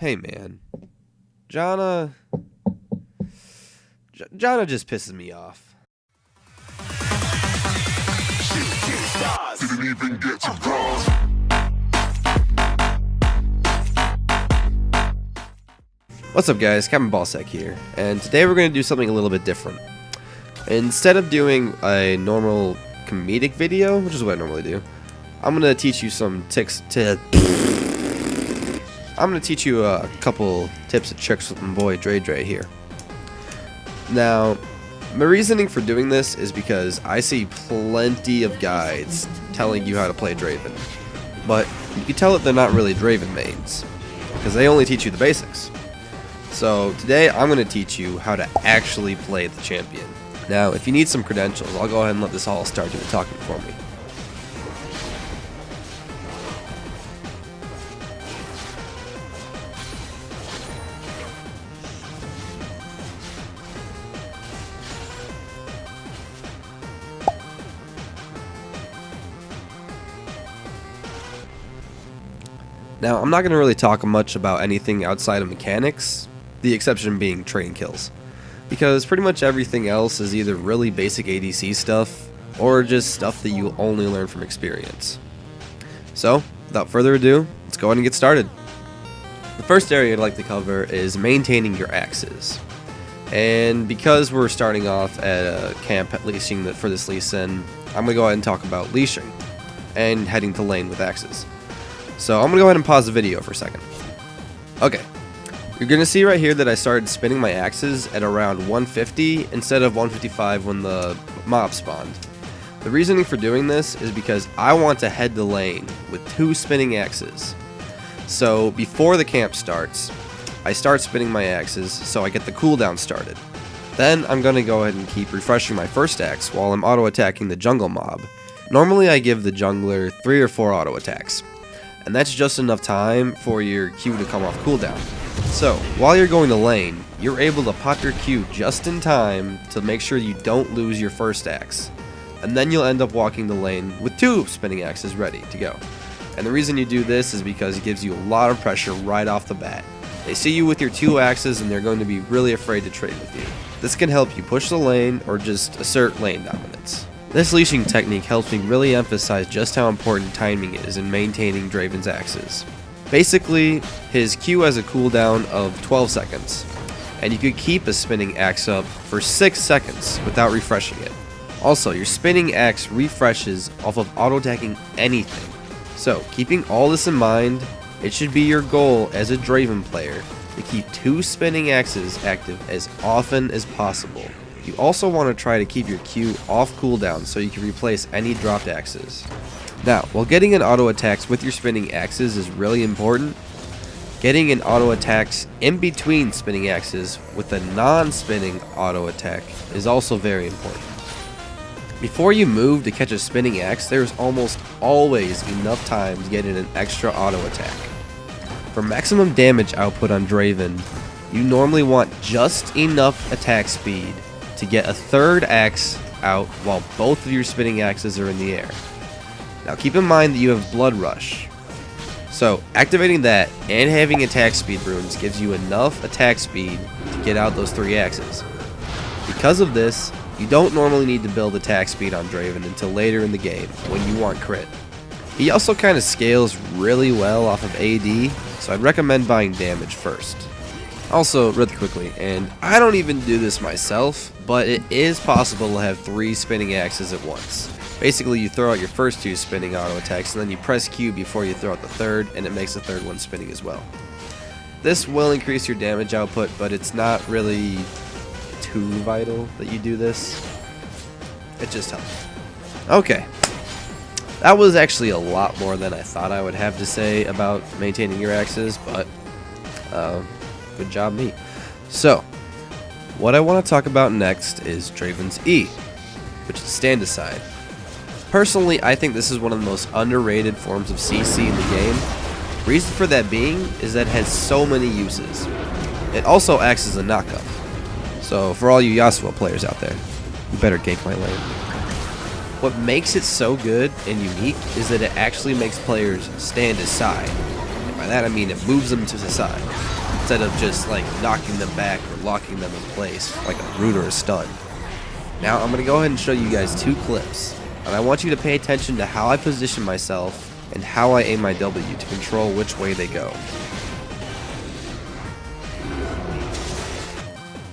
Hey man, Jana just pisses me off. Didn't even get to cross. What's up guys, Captain Ballsack here, and today we're going to do something a little bit different. Instead of doing a normal comedic video, which is what I normally do, I'm going to teach you some I'm going to teach you a couple tips and tricks with my boy Dre here. Now, my reasoning for doing this is because I see plenty of guides telling you how to play Draven, but you can tell that they're not really Draven mains, because they only teach you the basics. So today I'm going to teach you how to actually play the champion. Now, if you need some credentials, I'll go ahead and let this all start doing talking for me. Now, I'm not going to really talk much about anything outside of mechanics, the exception being train kills, because pretty much everything else is either really basic ADC stuff, or just stuff that you only learn from experience. So, without further ado, let's go ahead and get started. The first area I'd like to cover is maintaining your axes. And because we're starting off at a camp leashing for this Lee Sin, I'm going to go ahead and talk about leashing, and heading to lane with axes. So I'm going to go ahead and pause the video for a second. Okay, you're going to see right here that I started spinning my axes at around 150 instead of 155 when the mob spawned. The reasoning for doing this is because I want to head to lane with 2 spinning axes. So before the camp starts, I start spinning my axes so I get the cooldown started. Then I'm going to go ahead and keep refreshing my first axe while I'm auto attacking the jungle mob. Normally I give the jungler 3 or 4 auto attacks, and that's just enough time for your Q to come off cooldown. So, while you're going to lane, you're able to pop your Q just in time to make sure you don't lose your first axe. And then you'll end up walking the lane with 2 spinning axes ready to go. And the reason you do this is because it gives you a lot of pressure right off the bat. They see you with your 2 axes and they're going to be really afraid to trade with you. This can help you push the lane or just assert lane dominance. This leashing technique helps me really emphasize just how important timing is in maintaining Draven's axes. Basically, his Q has a cooldown of 12 seconds, and you could keep a spinning axe up for 6 seconds without refreshing it. Also, your spinning axe refreshes off of auto-attacking anything. So, keeping all this in mind, it should be your goal as a Draven player to keep 2 spinning axes active as often as possible. You also want to try to keep your Q off cooldown so you can replace any dropped axes. Now, while getting an auto attacks with your spinning axes is really important, getting an auto attacks in between spinning axes with a non-spinning auto attack is also very important. Before you move to catch a spinning axe, there's almost always enough time to get in an extra auto attack. For maximum damage output on Draven, you normally want just enough attack speed to get a 3rd axe out while both of your spinning axes are in the air. Now keep in mind that you have Blood Rush. So activating that and having attack speed runes gives you enough attack speed to get out those 3 axes. Because of this, you don't normally need to build attack speed on Draven until later in the game when you want crit. He also kind of scales really well off of AD, so I'd recommend buying damage first. Also, really quickly, and I don't even do this myself, but it is possible to have 3 spinning axes at once. Basically, you throw out your first 2 spinning auto attacks, and then you press Q before you throw out the 3rd, and it makes the 3rd one spinning as well. This will increase your damage output, but it's not really too vital that you do this. It just helps. Okay. That was actually a lot more than I thought I would have to say about maintaining your axes, but good job me. So, what I want to talk about next is Draven's E, which is stand aside. Personally, I think this is one of the most underrated forms of CC in the game. Reason for that being is that it has so many uses. It also acts as a knockup. So for all you Yasuo players out there, you better gank my lane. What makes it so good and unique is that it actually makes players stand aside. By that I mean it moves them to the side, instead of just like knocking them back or locking them in place like a root or a stun. Now I'm going to go ahead and show you guys 2 clips, and I want you to pay attention to how I position myself and how I aim my W to control which way they go.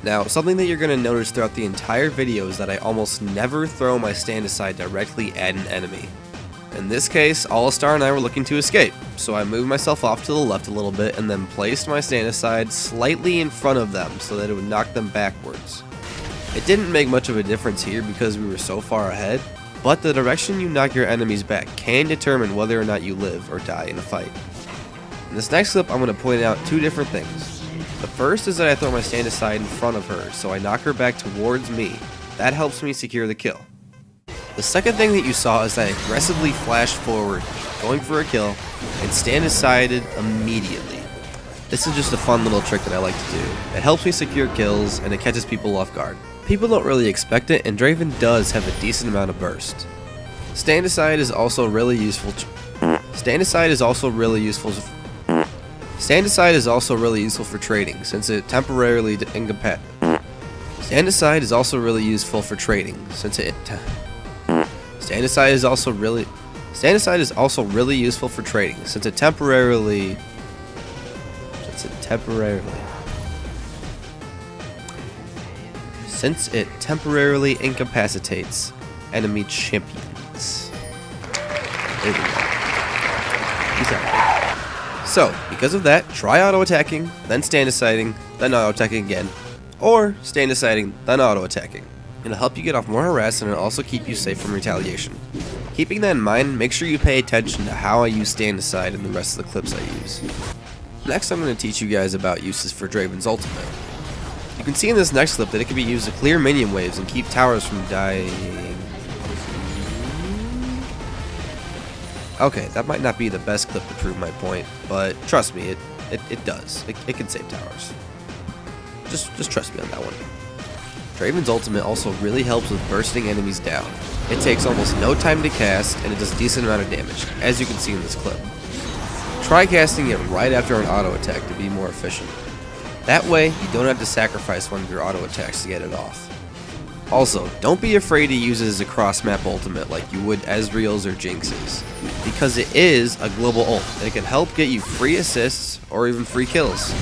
Now, something that you're going to notice throughout the entire video is that I almost never throw my stand aside directly at an enemy. In this case, All-Star and I were looking to escape, so I moved myself off to the left a little bit and then placed my stand aside slightly in front of them so that it would knock them backwards. It didn't make much of a difference here because we were so far ahead, but the direction you knock your enemies back can determine whether or not you live or die in a fight. In this next clip, I'm going to point out 2 different things. The first is that I throw my stand aside in front of her, so I knock her back towards me. That helps me secure the kill. The second thing that you saw is that I aggressively flashed forward, going for a kill, and stand aside immediately. This is just a fun little trick that I like to do. It helps me secure kills, and it catches people off guard. People don't really expect it, and Draven does have a decent amount of burst. Stand aside is also really useful. Stand aside is also really useful for trading, since it temporarily Stand aside is also really useful for trading, since it temporarily incapacitates enemy champions. There we go. Peace out. So, because of that, try auto-attacking, then stand-asiding, then auto-attacking again, or stand-asiding, then auto-attacking. It'll help you get off more harass, and it'll also keep you safe from retaliation. Keeping that in mind, make sure you pay attention to how I use stand-aside in the rest of the clips I use. Next, I'm going to teach you guys about uses for Draven's ultimate. You can see in this next clip that it can be used to clear minion waves and keep towers from dying. Okay, that might not be the best clip to prove my point, but trust me, it does. It can save towers. Just trust me on that one. Draven's ultimate also really helps with bursting enemies down. It takes almost no time to cast, and it does a decent amount of damage, as you can see in this clip. Try casting it right after an auto attack to be more efficient. That way, you don't have to sacrifice one of your auto attacks to get it off. Also, don't be afraid to use it as a cross-map ultimate like you would Ezreal's or Jinx's, because it is a global ult, and it can help get you free assists or even free kills.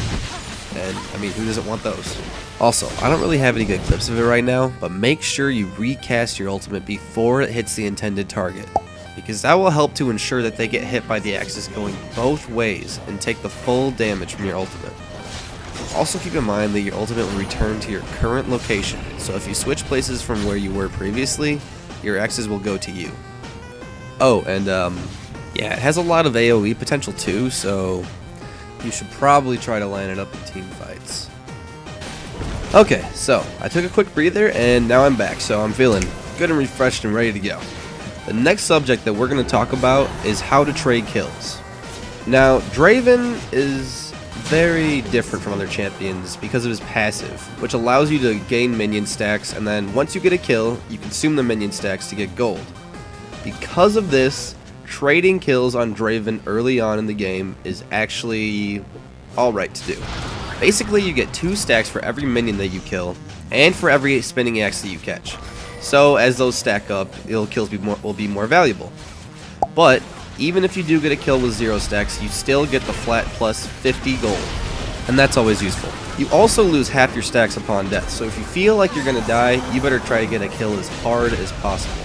And, I mean, who doesn't want those? Also, I don't really have any good clips of it right now, but make sure you recast your ultimate before it hits the intended target, because that will help to ensure that they get hit by the axis going both ways and take the full damage from your ultimate. Also keep in mind that your ultimate will return to your current location, so if you switch places from where you were previously, your axes will go to you. Oh, and yeah, it has a lot of AoE potential too, so you should probably try to line it up in team fights. Okay, so I took a quick breather and now I'm back, so I'm feeling good and refreshed and ready to go. The next subject that we're going to talk about is how to trade kills. Now, Draven is very different from other champions because of his passive, which allows you to gain minion stacks, and then once you get a kill, you consume the minion stacks to get gold. Because of this, trading kills on Draven early on in the game is actually alright to do. Basically, you get 2 stacks for every minion that you kill, and for every spinning axe that you catch. So as those stack up, kills will be more valuable. But even if you do get a kill with 0 stacks, you still get the flat plus 50 gold, and that's always useful. You also lose half your stacks upon death, so if you feel like you're going to die, you better try to get a kill as hard as possible.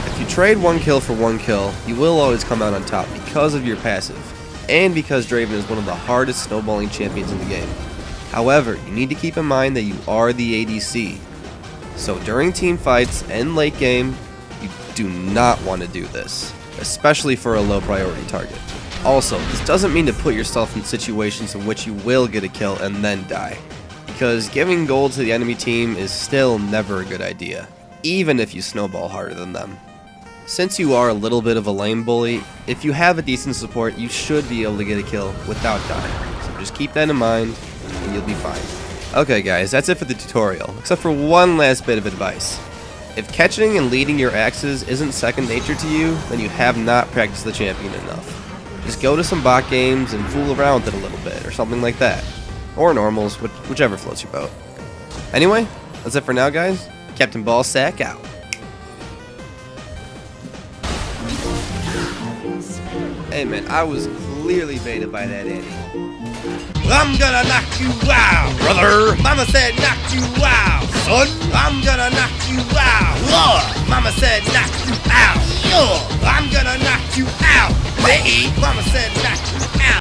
If you trade 1 kill for 1 kill, you will always come out on top because of your passive, and because Draven is one of the hardest snowballing champions in the game. However, you need to keep in mind that you are the ADC, so during team fights and late game, you do not want to do this, especially for a low priority target. Also, this doesn't mean to put yourself in situations in which you will get a kill and then die, because giving gold to the enemy team is still never a good idea, even if you snowball harder than them. Since you are a little bit of a lame bully, if you have a decent support, you should be able to get a kill without dying, so just keep that in mind and you'll be fine. Okay guys, that's it for the tutorial, except for one last bit of advice. If catching and leading your axes isn't second nature to you, then you have not practiced the champion enough. Just go to some bot games and fool around with it a little bit, or something like that. Or normals, whichever floats your boat. Anyway, that's it for now, guys. Captain Ballsack out. Hey man, I was clearly baited by that Annie. I'm gonna knock you out, brother. Mama said knock you out, son. I'm gonna knock you out. Mama said knock you out. I'm gonna knock you out, baby. Mama said knock